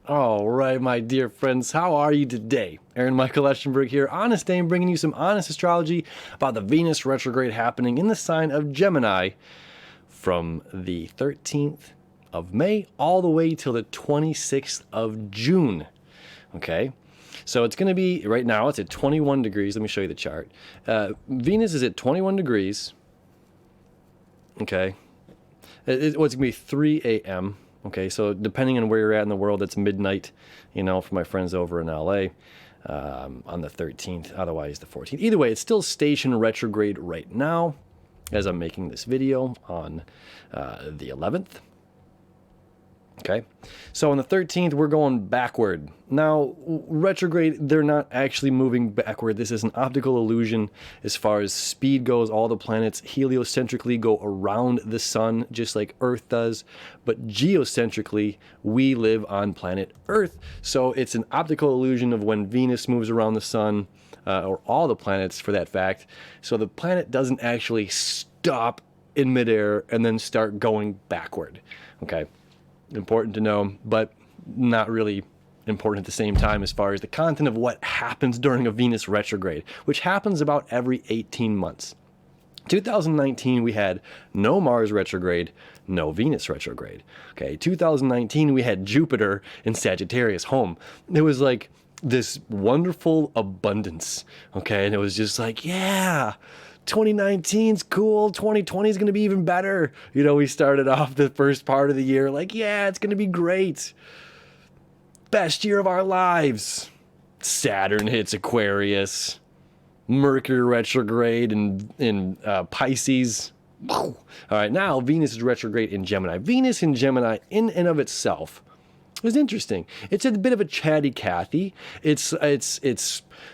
All right, my dear friends, how are you today? Michael Eschenburg here, Honest Dame, bringing you some honest astrology about the Venus retrograde happening in the sign of Gemini from the 13th of May all the way till the 26th of June. Okay, so it's going to be, right now it's at 21 degrees. Let me show you the chart. Venus is at 21 degrees. Okay, it's going to be 3 a.m. Okay, so depending on where you're at in the world, it's midnight, for my friends over in LA on the 13th, otherwise the 14th. Either way, it's still station retrograde right now as I'm making this video on the 11th. Okay, so on the 13th, we're going backward. Now, retrograde, they're not actually moving backward. This is an optical illusion as far as speed goes. All the planets heliocentrically go around the sun, just like Earth does. But geocentrically, we live on planet Earth. So it's an optical illusion of when Venus moves around the sun, or all the planets for that fact. So the planet doesn't actually stop in midair and then start going backward. Okay. Important to know, but not really important at the same time as far as the content of what happens during a Venus retrograde, which happens about every 18 months. 2019, we had no Mars retrograde, no Venus retrograde. Okay, 2019, we had Jupiter in Sagittarius home. It was like this wonderful abundance, okay, and it was just like, yeah, 2019's cool. 2020 is going to be even better. We started off the first part of the year like, yeah, it's going to be great. Best year of our lives. Saturn hits Aquarius. Mercury retrograde in Pisces. All right, now Venus is retrograde in Gemini. Venus in Gemini in and of itself is interesting. It's a bit of a chatty Cathy. It's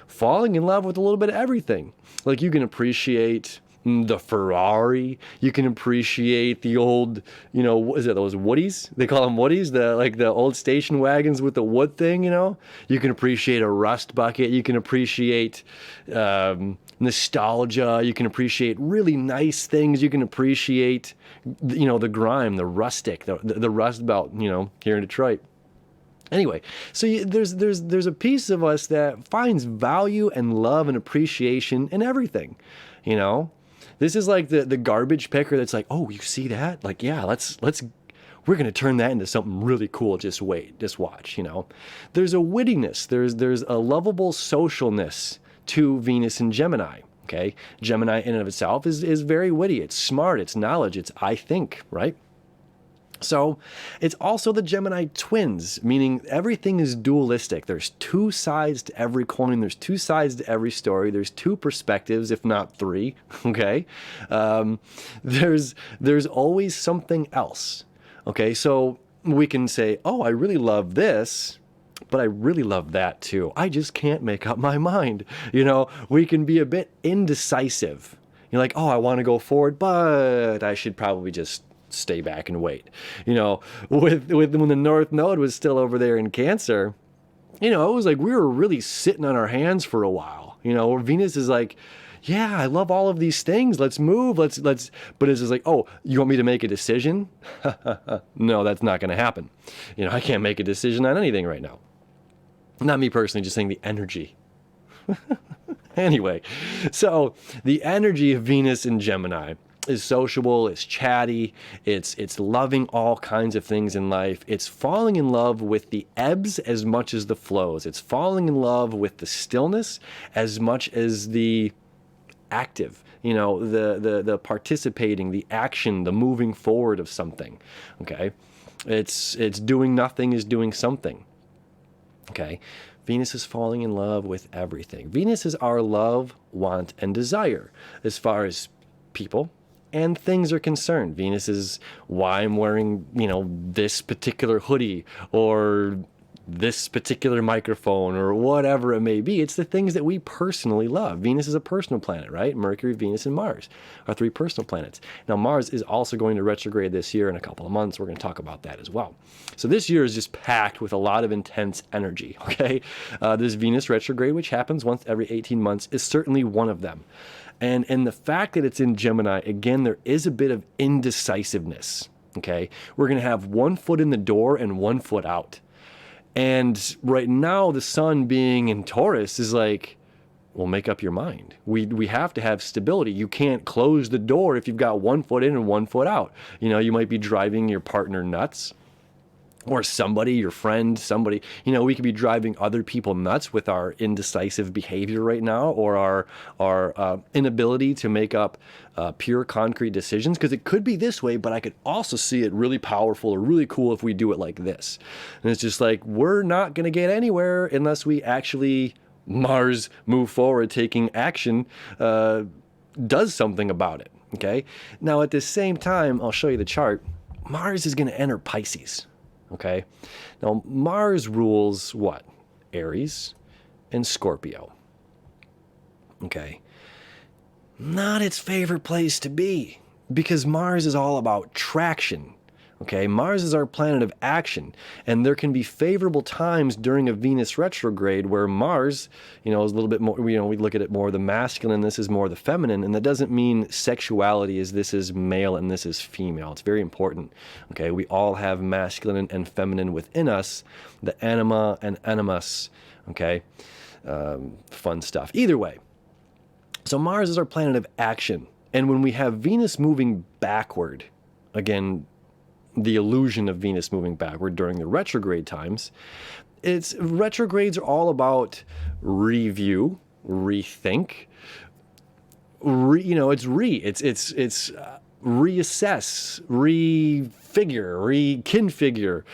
falling in love with a little bit of everything. Like, you can appreciate the Ferrari. You can appreciate the old, what is it, those Woodies? They call them Woodies, the old station wagons with the wood thing, You can appreciate a rust bucket. You can appreciate nostalgia. You can appreciate really nice things. You can appreciate, the grime, the rustic, the rust belt, here in Detroit. Anyway, so there's a piece of us that finds value and love and appreciation in everything, This is like the garbage picker that's like, oh, you see that? Like, yeah, we're going to turn that into something really cool. Just wait, just watch, There's a wittiness, there's a lovable socialness to Venus and Gemini, okay? Gemini in and of itself is very witty. It's smart, it's knowledge, it's I think, right? So it's also the Gemini twins, meaning everything is dualistic. There's two sides to every coin. There's two sides to every story. There's two perspectives, if not three. Okay. There's always something else. Okay. So we can say, oh, I really love this, but I really love that too. I just can't make up my mind. We can be a bit indecisive. You're like, oh, I want to go forward, but I should probably just stay back and wait. With when the North Node was still over there in Cancer, it was like we were really sitting on our hands for a while. Where Venus is like, yeah, I love all of these things. Let's move. Let's. But it's just like, oh, you want me to make a decision? No, that's not going to happen. I can't make a decision on anything right now. Not me personally, just saying the energy. Anyway, so the energy of Venus in Gemini is sociable, it's chatty, it's loving all kinds of things in life. It's falling in love with the ebbs as much as the flows. It's falling in love with the stillness as much as the active, the participating, the action, the moving forward of something. Okay? It's doing nothing is doing something. Okay? Venus is falling in love with everything. Venus is our love, want, and desire as far as people and things are concerned. Venus is why I'm wearing, this particular hoodie or this particular microphone or whatever it may be. It's the things that we personally love. Venus is a personal planet, right? Mercury, Venus, and Mars are three personal planets. Now, Mars is also going to retrograde this year in a couple of months. We're going to talk about that as well. So this year is just packed with a lot of intense energy, okay? This Venus retrograde, which happens once every 18 months, is certainly one of them. And the fact that it's in Gemini, again, there is a bit of indecisiveness, okay? We're going to have one foot in the door and one foot out. And right now, the sun being in Taurus is like, well, make up your mind. We have to have stability. You can't close the door if you've got 1 foot in and 1 foot out. You might be driving your partner nuts, or somebody, your friend, somebody. We could be driving other people nuts with our indecisive behavior right now, or our inability to make up pure concrete decisions, because it could be this way, but I could also see it really powerful or really cool if we do it like this. And it's just like, we're not going to get anywhere unless we actually, Mars move forward, taking action, does something about it. Okay. Now at the same time, I'll show you the chart. Mars is going to enter Pisces. Okay. Now Mars rules what? Aries and Scorpio. Okay. Not its favorite place to be, because Mars is all about traction. Okay, Mars is our planet of action, and there can be favorable times during a Venus retrograde where Mars, is a little bit more, we look at it more the masculine, this is more the feminine, and that doesn't mean sexuality is this is male and this is female. It's very important. Okay, we all have masculine and feminine within us, the anima and animus. Okay, fun stuff. Either way, so Mars is our planet of action, and when we have Venus moving backward, again, the illusion of Venus moving backward during the retrograde times, retrogrades are all about review, rethink, it's reassess, refigure, reconfigure.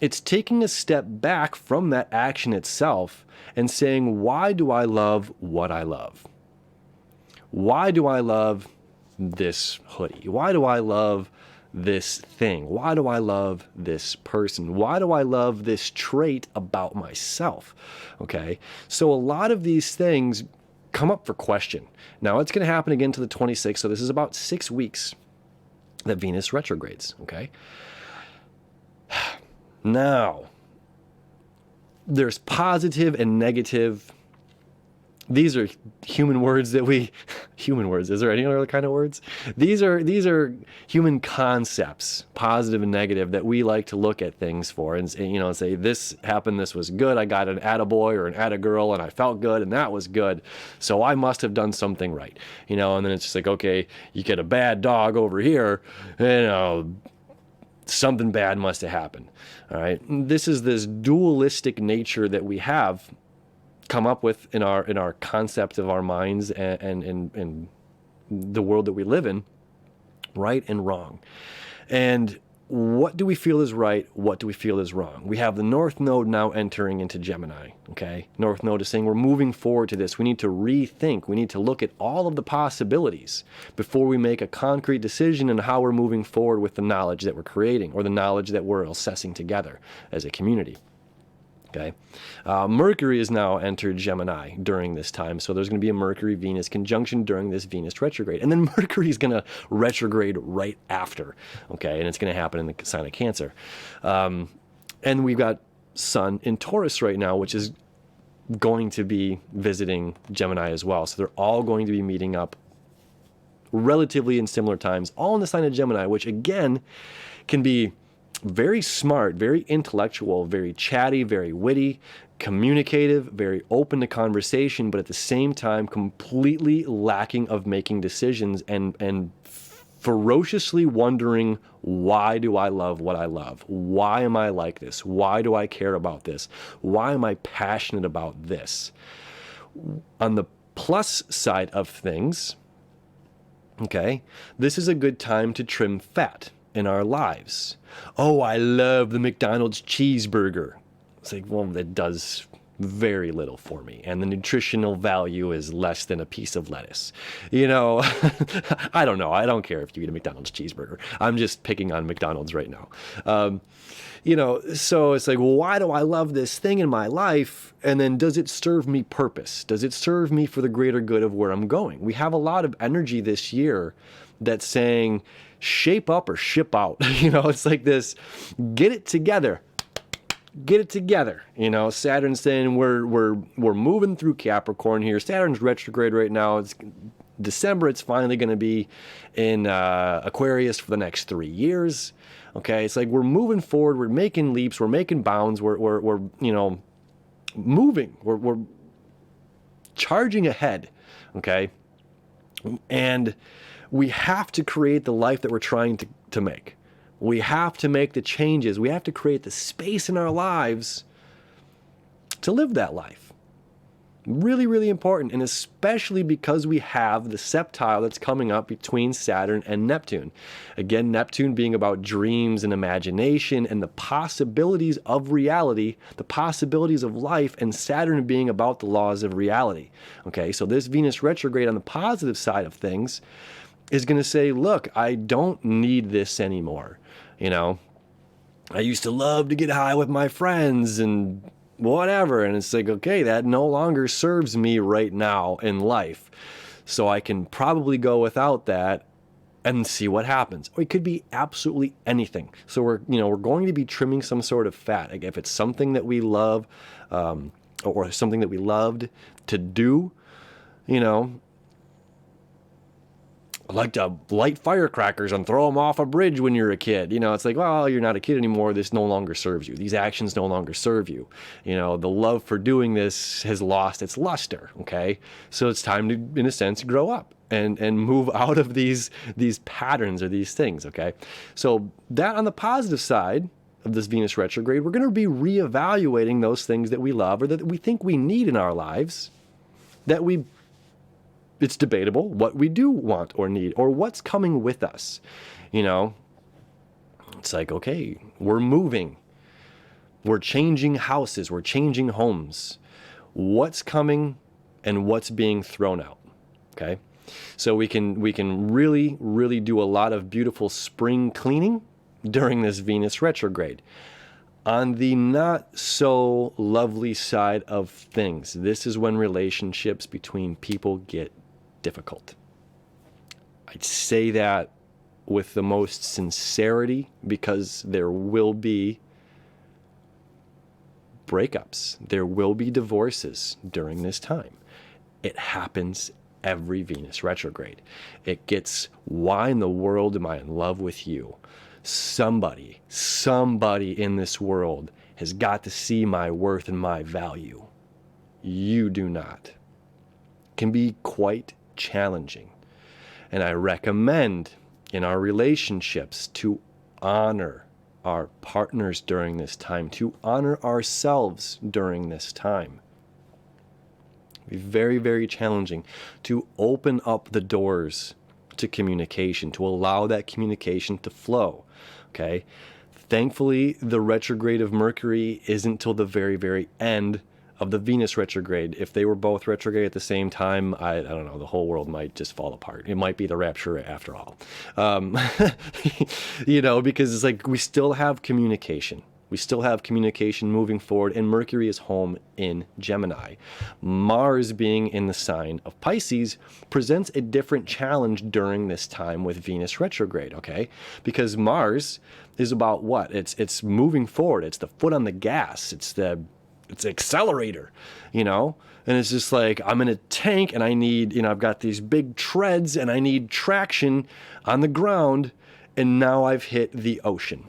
It's taking a step back from that action itself and saying, why do I love what I love? Why do I love this hoodie? Why do I love this thing? Why do I love this person? Why do I love this trait about myself? Okay, so a lot of these things come up for question. Now it's going to happen again to the 26th, so this is about 6 weeks that Venus retrogrades. Okay, now there's positive and negative. These are human words human words. Is there any other kind of words? These are human concepts, positive and negative, that we like to look at things for and say, this happened, this was good. I got an attaboy or an attagirl and I felt good and that was good. So I must have done something right. And then it's just like, okay, you get a bad dog over here, something bad must have happened. All right. This is this dualistic nature that we have come up with in our concept of our minds and the world that we live in, right and wrong. And what do we feel is right? What do we feel is wrong? We have the North Node now entering into Gemini, okay? North Node is saying we're moving forward to this. We need to rethink. We need to look at all of the possibilities before we make a concrete decision on how we're moving forward with the knowledge that we're creating, or the knowledge that we're assessing together as a community. Okay, Mercury has now entered Gemini during this time, so there's going to be a Mercury-Venus conjunction during this Venus retrograde, and then Mercury is going to retrograde right after. Okay, and it's going to happen in the sign of Cancer, and we've got Sun in Taurus right now, which is going to be visiting Gemini as well. So they're all going to be meeting up relatively in similar times, all in the sign of Gemini, which again can be very smart, very intellectual, very chatty, very witty, communicative, very open to conversation, but at the same time completely lacking of making decisions and ferociously wondering, why do I love what I love? Why am I like this? Why do I care about this? Why am I passionate about this? On the plus side of things, okay, this is a good time to trim fat in our lives. Oh, I love the McDonald's cheeseburger. It's like, well, that does very little for me, and the nutritional value is less than a piece of lettuce. I don't know. I don't care if you eat a McDonald's cheeseburger. I'm just picking on McDonald's right now. So it's like, well, why do I love this thing in my life? And then does it serve me purpose? Does it serve me for the greater good of where I'm going? We have a lot of energy this year that's saying, shape up or ship out. It's like this, get it together. Get it together. Saturn's saying we're moving through Capricorn here. Saturn's retrograde right now. December, it's finally going to be in Aquarius for the next 3 years. Okay, it's like we're moving forward, we're making leaps, we're making bounds, we're moving, we're charging ahead. Okay, and we have to create the life that we're trying to make. We have to make the changes. We have to create the space in our lives to live that life. Really, really important, and especially because we have the septile that's coming up between Saturn and Neptune. Again, Neptune being about dreams and imagination and the possibilities of reality, the possibilities of life, and Saturn being about the laws of reality. Okay, so this Venus retrograde on the positive side of things is going to say, look, I don't need this anymore. I used to love to get high with my friends and whatever. And it's like, okay, that no longer serves me right now in life. So I can probably go without that and see what happens. Or it could be absolutely anything. So we're going to be trimming some sort of fat. Like if it's something that we love, or something that we loved to do, I like to light firecrackers and throw them off a bridge when you're a kid. It's like, well, you're not a kid anymore. This no longer serves you. These actions no longer serve you. The love for doing this has lost its luster. Okay. So it's time to, in a sense, grow up and move out of these patterns or these things. Okay. So that on the positive side of this Venus retrograde, we're going to be reevaluating those things that we love or that we think we need in our lives it's debatable what we do want or need or what's coming with us. It's like, okay, we're moving, we're changing houses, we're changing homes. What's coming and what's being thrown out. Okay. So we can really, really do a lot of beautiful spring cleaning during this Venus retrograde. On the not so lovely side of things, this is when relationships between people get difficult. I'd say that with the most sincerity because there will be breakups. There will be divorces during this time. It happens every Venus retrograde. It gets, why in the world am I in love with you? Somebody in this world has got to see my worth and my value. You do not. Can be quite challenging. And I recommend in our relationships to honor our partners during this time, to honor ourselves during this time. Be very, very challenging to open up the doors to communication, to allow that communication to flow. Okay. Thankfully, the retrograde of Mercury isn't till the very, very end of the Venus retrograde. If they were both retrograde at the same time, I don't know, the whole world might just fall apart. It might be the rapture after all. Because it's like we still have communication. We still have communication moving forward, and Mercury is home in Gemini. Mars being in the sign of Pisces presents a different challenge during this time with Venus retrograde, okay? Because Mars is about what? It's moving forward. It's the foot on the gas. It's the accelerator, and it's just like, I'm in a tank and I need, I've got these big treads and I need traction on the ground, and now I've hit the ocean.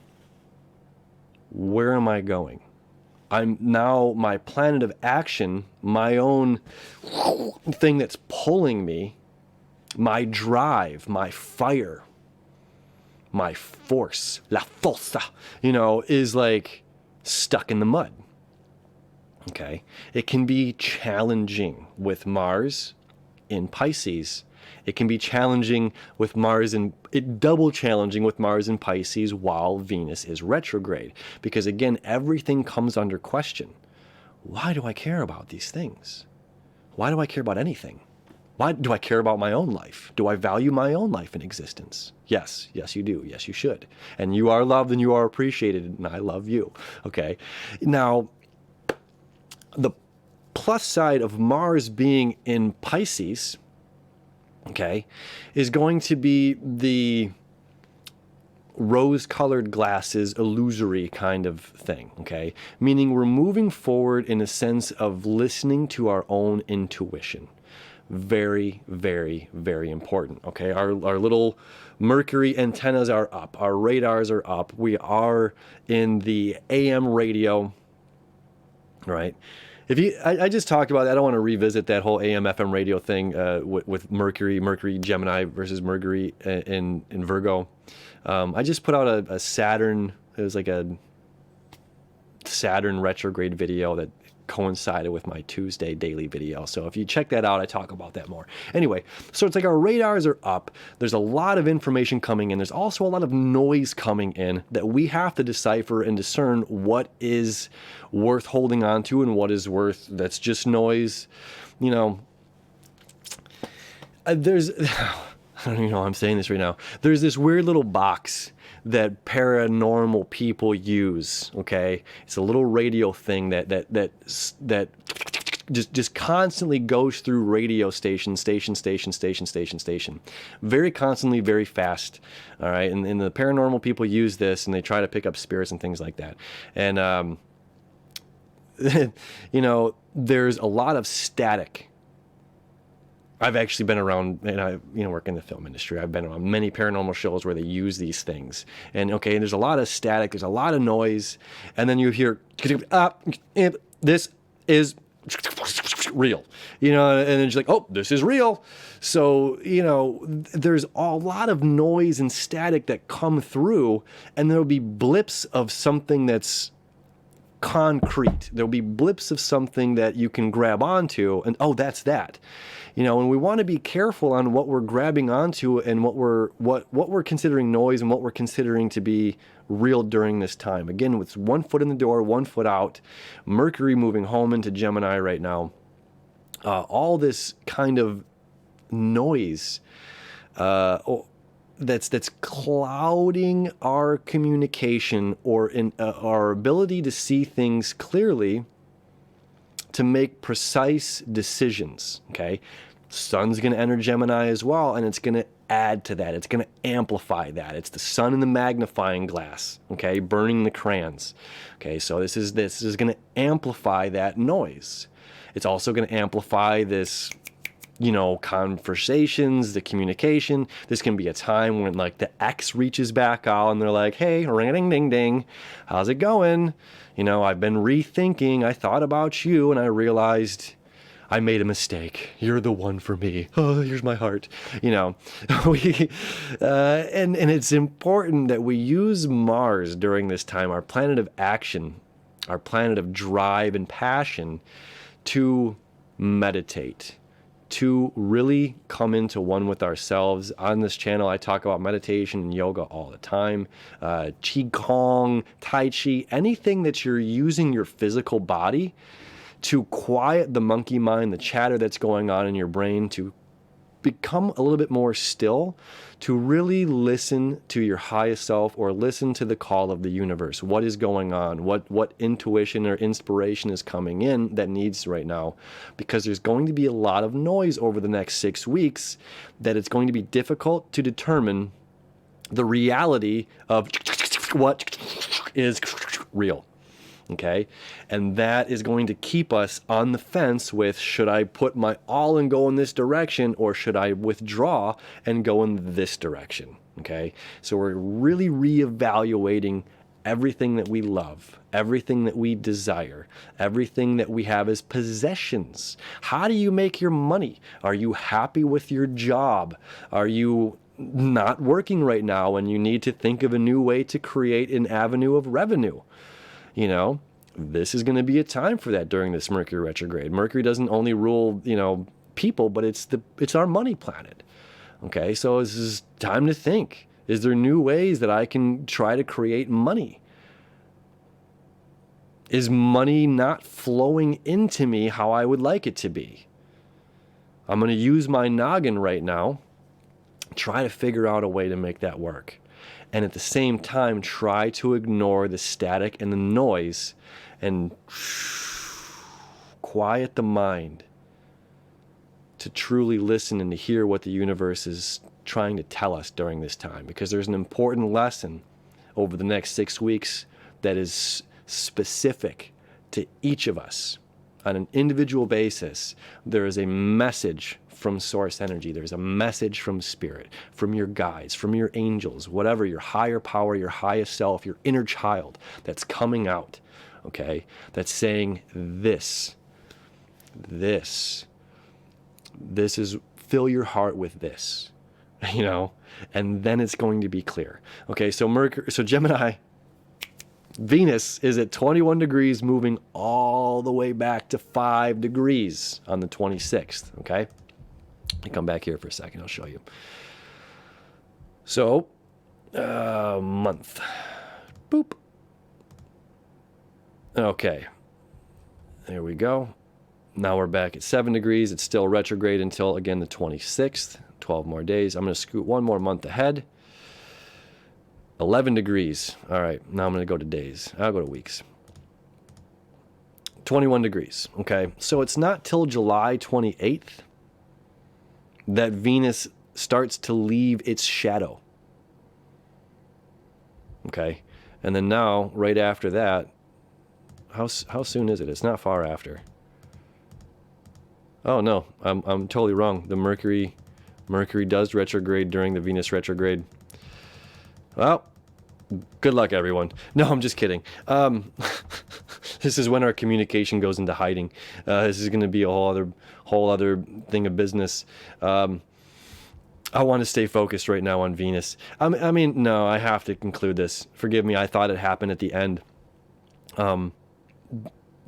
Where am I going? I'm now my planet of action, my own thing that's pulling me, my drive, my fire, my force, la forza, is like stuck in the mud. Okay. It can be challenging with Mars in Pisces. It can be challenging with Mars and double challenging with Mars in Pisces while Venus is retrograde. Because again, everything comes under question. Why do I care about these things? Why do I care about anything? Why do I care about my own life? Do I value my own life in existence? Yes, you do. Yes, you should. And you are loved and you are appreciated, and I love you. Okay. Now, the plus side of Mars being in Pisces, okay, is going to be the rose-colored glasses, illusory kind of thing, okay? Meaning we're moving forward in a sense of listening to our own intuition. very, very, very important. Okay, our little Mercury antennas are up, our radars are up. We are in the AM radio, right? I just talked about that. I don't want to revisit that whole AM FM radio thing with Mercury Gemini versus Mercury in Virgo. I just put out a Saturn. It was like a Saturn retrograde video that coincided with my Tuesday daily video. So if you check that out, I talk about that more. Anyway, so it's like our radars are up. There's a lot of information coming in. There's also a lot of noise coming in that we have to decipher and discern what is worth holding on to and what is worth that's just noise. You know, there's, I don't even know why I'm saying this right now. There's this weird little box that paranormal people use, okay? It's a little radio thing that just constantly goes through radio station, very constantly, very fast, all right? And the paranormal people use this, and they try to pick up spirits and things like that. And, you know, there's a lot of static. I've actually been around, and I work in the film industry. I've been on many paranormal shows where they use these things. And okay, there's a lot of static, there's a lot of noise, and then you hear, this is real, you know, and then it's like, oh, this is real. So, you know, there's a lot of noise and static that come through, and there'll be blips of something that's concrete. There'll be blips of something that you can grab onto, and oh, that's that. You know, and we want to be careful on what we're grabbing onto and what we're considering noise and what we're considering to be real during this time. Again, with 1 foot in the door, 1 foot out, Mercury moving home into Gemini right now. All this kind of noise that's clouding our communication or our ability to see things clearly, to make precise decisions, okay? Sun's going to enter Gemini as well, and it's going to add to that. It's going to amplify that. It's the sun in the magnifying glass, okay, burning the crayons. Okay, so this is going to amplify that noise. It's also going to amplify this, you know, conversations, the communication. This can be a time when like the ex reaches back out and they're like, hey, ring-a-ding-ding-ding, how's it going? You know, I've been rethinking. I thought about you and I realized I made a mistake. You're the one for me. Oh, here's my heart. You know, and it's important that we use Mars during this time, our planet of action, our planet of drive and passion, to meditate, to really come into one with ourselves. On this channel, I talk about meditation and yoga all the time. Qigong, Tai Chi, anything that you're using your physical body to quiet the monkey mind, the chatter that's going on in your brain, to become a little bit more still, to really listen to your highest self or listen to the call of the universe. What is going on? What intuition or inspiration is coming in that needs right now? Because there's going to be a lot of noise over the next 6 weeks that it's going to be difficult to determine the reality of what is real. Okay, and that is going to keep us on the fence with, should I put my all and go in this direction, or should I withdraw and go in this direction? Okay, so we're really reevaluating everything that we love, everything that we desire, everything that we have as possessions. How do you make your money? Are you happy with your job? Are you not working right now and you need to think of a new way to create an avenue of revenue? You know, this is going to be a time for that during this Mercury retrograde. Mercury doesn't only rule, you know, people, but it's our money planet. Okay, so this is time to think. Is there new ways that I can try to create money? Is money not flowing into me how I would like it to be? I'm going to use my noggin right now, try to figure out a way to make that work. And at the same time, try to ignore the static and the noise and quiet the mind to truly listen and to hear what the universe is trying to tell us during this time. Because there's an important lesson over the next 6 weeks that is specific to each of us. On an individual basis, there is a message from source energy. There's a message from spirit, from your guides, from your angels, whatever, your higher power, your highest self, your inner child that's coming out, okay? That's saying this is, fill your heart with this, you know, and then it's going to be clear. Okay, so Gemini, Venus is at 21 degrees, moving all the way back to 5 degrees on the 26th, okay? I'll come back here for a second, I'll show you. So, month. Boop. Okay, there we go. Now we're back at 7 degrees. It's still retrograde until, again, the 26th. 12 more days. I'm going to scoot one more month ahead. 11 degrees. All right, now I'm going to go to days. I'll go to weeks. 21 degrees, okay? So it's not till July 28th that Venus starts to leave its shadow, okay? And then now, right after that, how soon is it? It's not far after. Oh, no, I'm totally wrong. The Mercury does retrograde during the Venus retrograde. Well, good luck, everyone. No, I'm just kidding. This is when our communication goes into hiding. This is going to be a whole other thing of business. I want to stay focused right now on Venus. I mean, no, I have to conclude this. Forgive me, I thought it happened at the end.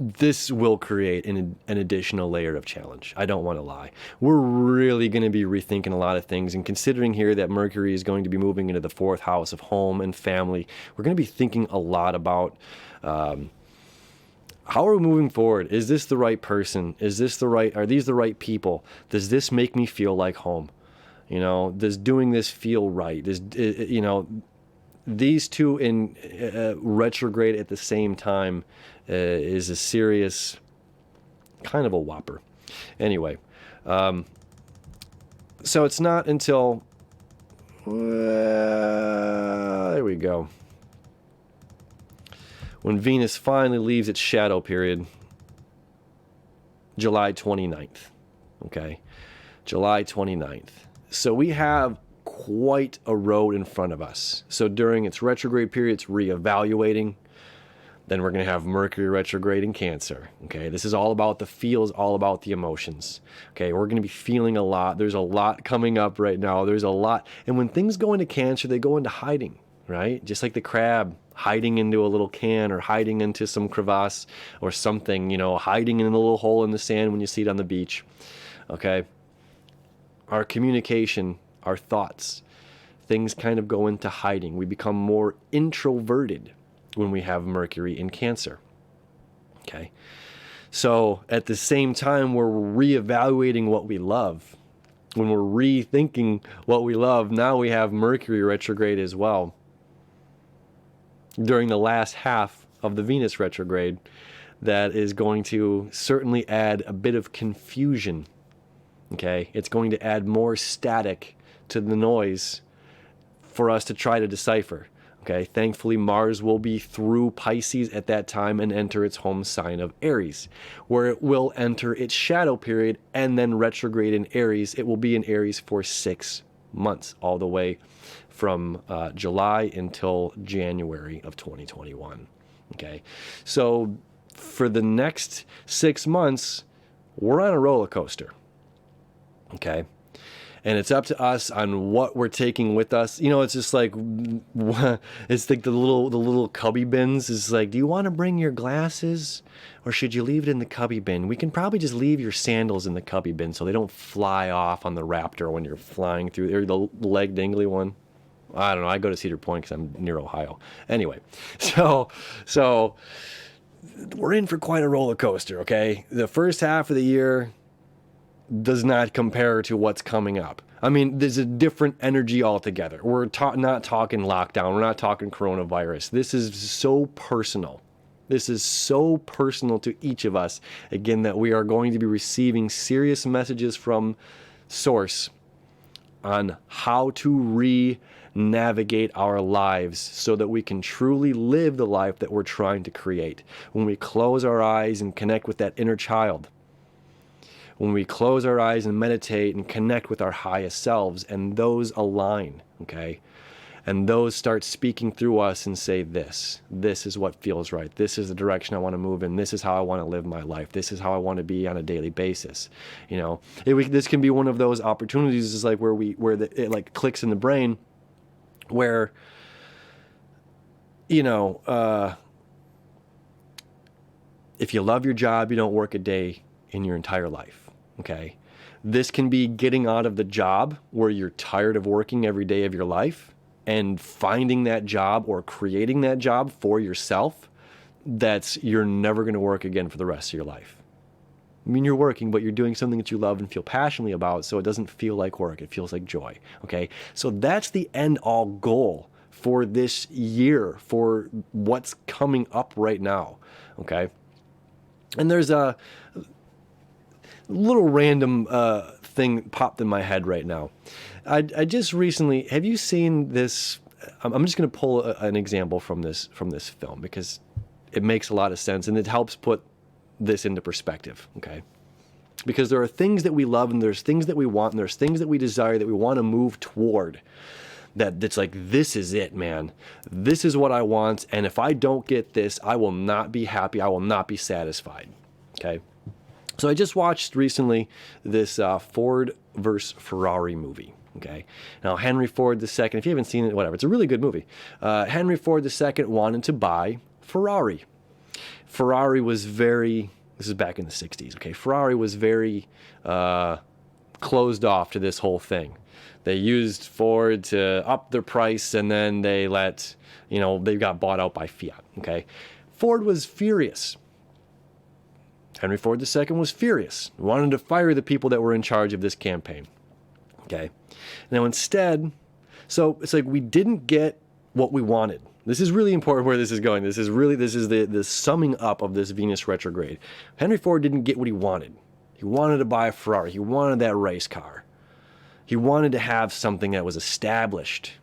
This will create an additional layer of challenge. I don't want to lie. We're really going to be rethinking a lot of things, and considering here that Mercury is going to be moving into the 4th house of home and family, we're going to be thinking a lot about how are we moving forward? Is this the right person? Are these the right people? Does this make me feel like home? You know, does doing this feel right? These two in retrograde at the same time is a serious kind of a whopper. Anyway, so it's not until there we go, when Venus finally leaves its shadow period, July 29th. Okay, July 29th. So we have quite a road in front of us. So during its retrograde period, it's reevaluating. Then we're going to have Mercury retrograde in Cancer. Okay, this is all about the feels, all about the emotions. Okay, we're going to be feeling a lot. There's a lot coming up right now. There's a lot. And when things go into Cancer, they go into hiding, right? Just like the crab hiding into a little can or hiding into some crevasse or something, you know, hiding in a little hole in the sand when you see it on the beach. Okay, our communication, our thoughts, things kind of go into hiding. We become more introverted when we have Mercury in Cancer. Okay, so at the same time we're reevaluating what we love, when we're rethinking what we love, now we have Mercury retrograde as well during the last half of the Venus retrograde. That is going to certainly add a bit of confusion. Okay, it's going to add more static to the noise for us to try to decipher. Okay, thankfully Mars will be through Pisces at that time and enter its home sign of Aries, where it will enter its shadow period and then retrograde in Aries. It will be in Aries for 6 months, all the way from July until January of 2021. Okay, so for the next 6 months, we're on a roller coaster. Okay, and it's up to us on what we're taking with us. You know, it's just like, it's like the little cubby bins. It's like, do you want to bring your glasses or should you leave it in the cubby bin? We can probably just leave your sandals in the cubby bin so they don't fly off on the Raptor when you're flying through there. The leg dingly one. I don't know. I go to Cedar Point because I'm near Ohio. Anyway, so we're in for quite a roller coaster, okay? The first half of the year does not compare to what's coming up. I mean, there's a different energy altogether. We're not talking lockdown. We're not talking coronavirus. This is so personal. This is so personal to each of us. Again, that we are going to be receiving serious messages from Source on how to re-navigate our lives so that we can truly live the life that we're trying to create. When we close our eyes and connect with that inner child, when we close our eyes and meditate and connect with our highest selves, and those align, okay? And those start speaking through us and say, this is what feels right. This is the direction I want to move in. This is how I want to live my life. This is how I want to be on a daily basis. You know, this can be one of those opportunities, is like where it like clicks in the brain, where, you know, if you love your job, you don't work a day in your entire life. Okay. This can be getting out of the job where you're tired of working every day of your life, and finding that job or creating that job for yourself you're never going to work again for the rest of your life. I mean, you're working, but you're doing something that you love and feel passionately about, so it doesn't feel like work. It feels like joy. Okay? So that's the end all goal for this year, for what's coming up right now. Okay? And there's a little random thing popped in my head right now. I just recently, have you seen this? I'm just going to pull an example from this film, because it makes a lot of sense and it helps put this into perspective. Okay, because there are things that we love, and there's things that we want, and there's things that we desire that we want to move toward. That's like, this is it, man. This is what I want, and if I don't get this, I will not be happy. I will not be satisfied. Okay. So I just watched recently this Ford versus Ferrari movie. Okay. Now, Henry Ford II, if you haven't seen it, whatever, it's a really good movie. Henry Ford II wanted to buy Ferrari. Ferrari was this is back in the 60s. Okay. Ferrari was very closed off to this whole thing. They used Ford to up their price, and then they got bought out by Fiat. Okay. Ford was furious. Henry Ford II was furious, wanted to fire the people that were in charge of this campaign. Okay. Now instead, so it's like we didn't get what we wanted. This is really important where this is going. This is the summing up of this Venus retrograde. Henry Ford didn't get what he wanted. He wanted to buy a Ferrari. He wanted that race car. He wanted to have something that was established.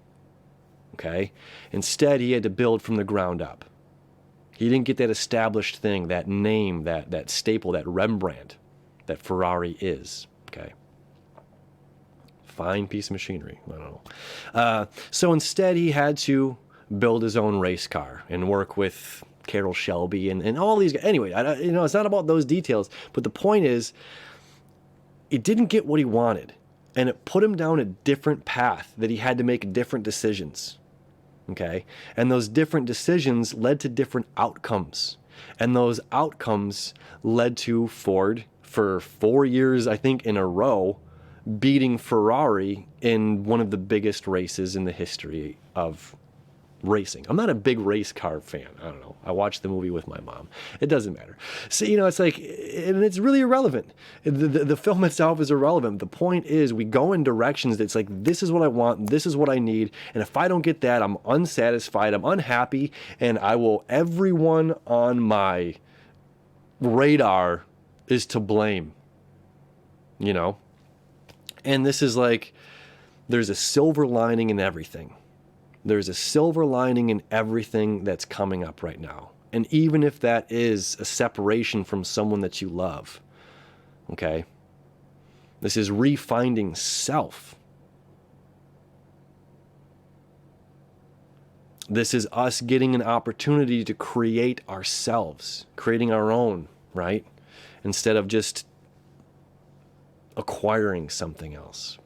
Okay. Instead, he had to build from the ground up. He didn't get that established thing, that name, that staple, that Rembrandt that Ferrari is. Okay. Fine piece of machinery. I don't know. So instead, he had to build his own race car and work with Carroll Shelby and all these guys. Anyway, it's not about those details, but the point is, he didn't get what he wanted, and it put him down a different path that he had to make different decisions. Okay. And those different decisions led to different outcomes. And those outcomes led to Ford, for 4 years, I think, in a row, beating Ferrari in one of the biggest races in the history of racing. I'm not a big race car fan. I don't know. I watched the movie with my mom. It doesn't matter. So, it's like, and it's really irrelevant. The film itself is irrelevant. The point is, we go in directions that's like, this is what I want, this is what I need, and if I don't get that, I'm unsatisfied, I'm unhappy, and everyone on my radar is to blame. And this is like, there's a silver lining in everything. There's a silver lining in everything that's coming up right now. And even if that is a separation from someone that you love, okay? This is refinding self. This is us getting an opportunity to create ourselves, creating our own, right? Instead of just acquiring something else.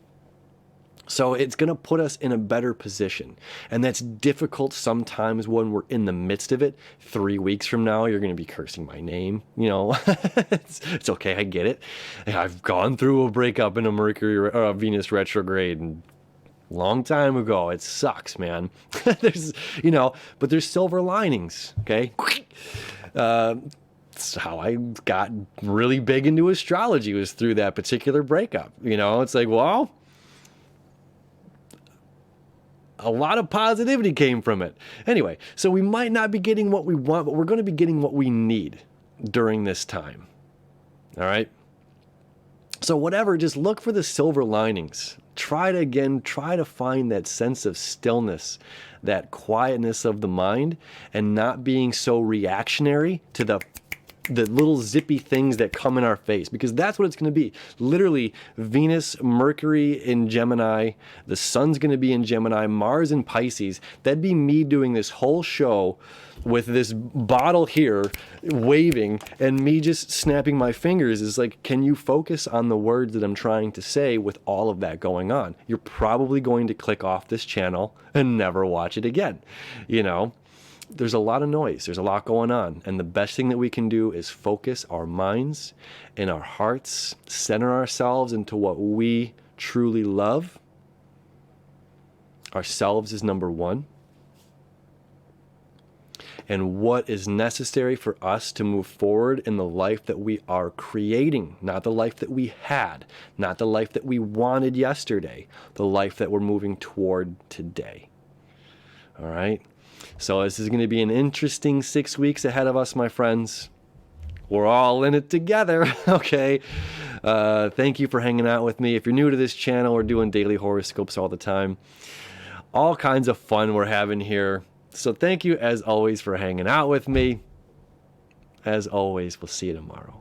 So it's going to put us in a better position. And that's difficult sometimes when we're in the midst of it. 3 weeks from now, you're going to be cursing my name. It's okay. I get it. I've gone through a breakup in a Venus retrograde and long time ago. It sucks, man. But there's silver linings. Okay. That's how I got really big into astrology, was through that particular breakup. It's like, well, a lot of positivity came from it. Anyway, so we might not be getting what we want, but we're going to be getting what we need during this time. All right? So whatever, just look for the silver linings. Try to find that sense of stillness, that quietness of the mind, and not being so reactionary to the the little zippy things that come in our face, because that's what it's going to be. Literally, Venus, Mercury in Gemini, the sun's going to be in Gemini, Mars in Pisces. That'd be me doing this whole show with this bottle here waving and me just snapping my fingers. Is like, can you focus on the words that I'm trying to say with all of that going on? You're probably going to click off this channel and never watch it again. You know, there's a lot of noise. There's a lot going on. And the best thing that we can do is focus our minds and our hearts, center ourselves into what we truly love. Ourselves is number one. And what is necessary for us to move forward in the life that we are creating, not the life that we had, not the life that we wanted yesterday, the life that we're moving toward today. All right? So this is going to be an interesting 6 weeks ahead of us, my friends. We're all in it together, okay? Thank you for hanging out with me. If you're new to this channel, we're doing daily horoscopes all the time. All kinds of fun we're having here. So thank you, as always, for hanging out with me. As always, we'll see you tomorrow.